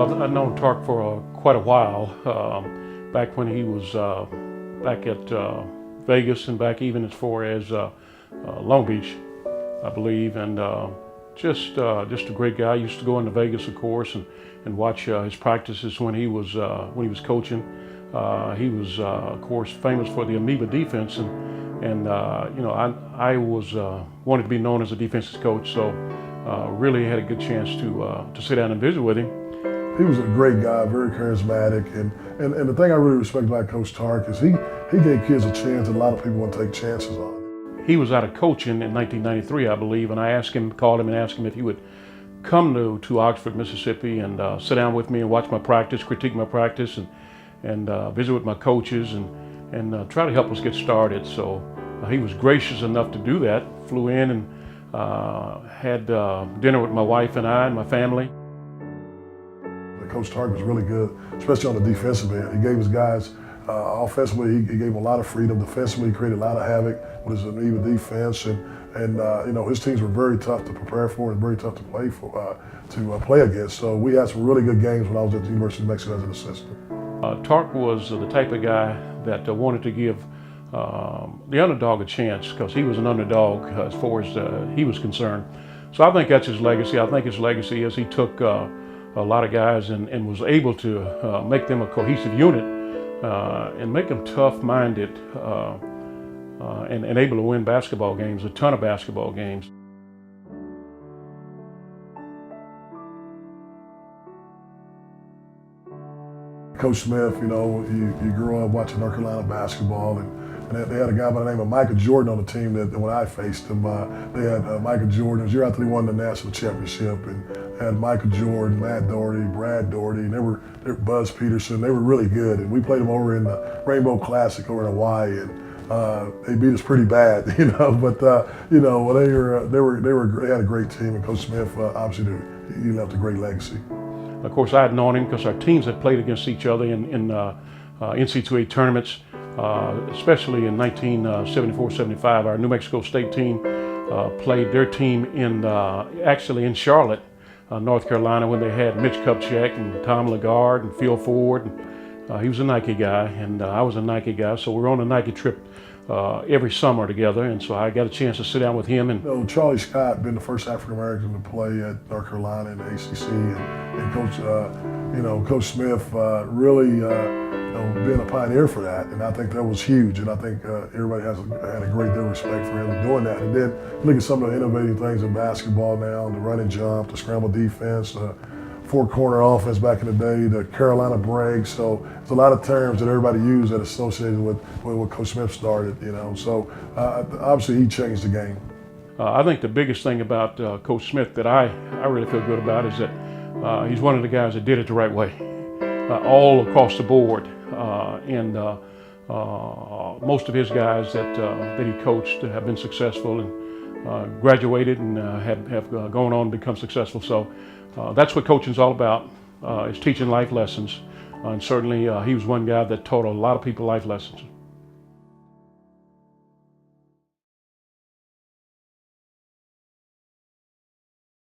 Well, I've known Tark for quite a while, back when he was back at Vegas and back even as far as Long Beach, I believe, and just a great guy. I used to go into Vegas, of course, and watch his practices when he was coaching. He was, of course, famous for the amoeba defense, and you know, I was wanted to be known as a defensive coach, so really had a good chance to sit down and visit with him. He was a great guy, very charismatic, and the thing I really respect about Coach Tark is he gave kids a chance that a lot of people want to take chances on. He was out of coaching in 1993, I believe, and I called him and asked him if he would come to Oxford, Mississippi, and sit down with me and watch my practice, critique my practice, and visit with my coaches and try to help us get started. So he was gracious enough to do that. Flew in and had dinner with my wife and I and my family. Coach Tark was really good, especially on the defensive end. He gave his guys, offensively, he gave them a lot of freedom. Defensively, he created a lot of havoc with his amoeba defense, and you know, his teams were very tough to prepare for and very tough to play for, play against. So we had some really good games when I was at the University of Mexico as an assistant. Tark was the type of guy that wanted to give the underdog a chance, because he was an underdog as far as he was concerned. So I think that's his legacy. I think his legacy is he took a lot of guys and was able to make them a cohesive unit and make them tough-minded and able to win basketball games, a ton of basketball games. Coach Smith, you know, you grew up watching North Carolina basketball, and they had a guy by the name of Michael Jordan on the team that when I faced him, they had Michael Jordan. It was the year after they won the national championship, and they had Michael Jordan, Matt Doherty, Brad Doherty, and they were Buzz Peterson. They were really good, and we played them over in the Rainbow Classic over in Hawaii, and they beat us pretty bad, you know. But you know, they had a great team, and Coach Smith obviously he left a great legacy. Of course, I had known him because our teams had played against each other in NCAA tournaments, especially in 1974-75. Our New Mexico State team played their team actually in Charlotte, North Carolina, when they had Mitch Kupchak and Tom Lagarde and Phil Ford. And, he was a Nike guy, and I was a Nike guy, so we were on a Nike trip every summer together, and so I got a chance to sit down with him. And you know, Charlie Scott been the first African American to play at North Carolina in the ACC, and Coach, you know, Coach Smith really, you know, being a pioneer for that, and I think that was huge. And I think everybody had a great deal of respect for him doing that. And then look at some of the innovative things in basketball now: the run and jump, the scramble defense, the four-corner offense back in the day, the Carolina break. So there's a lot of terms that everybody used that associated with what Coach Smith started, you know. So obviously he changed the game. I think the biggest thing about Coach Smith that I really feel good about is that he's one of the guys that did it the right way, all across the board. And most of his guys that he coached have been successful and graduated and have gone on to become successful. So that's what coaching's all about, is teaching life lessons. And certainly he was one guy that taught a lot of people life lessons.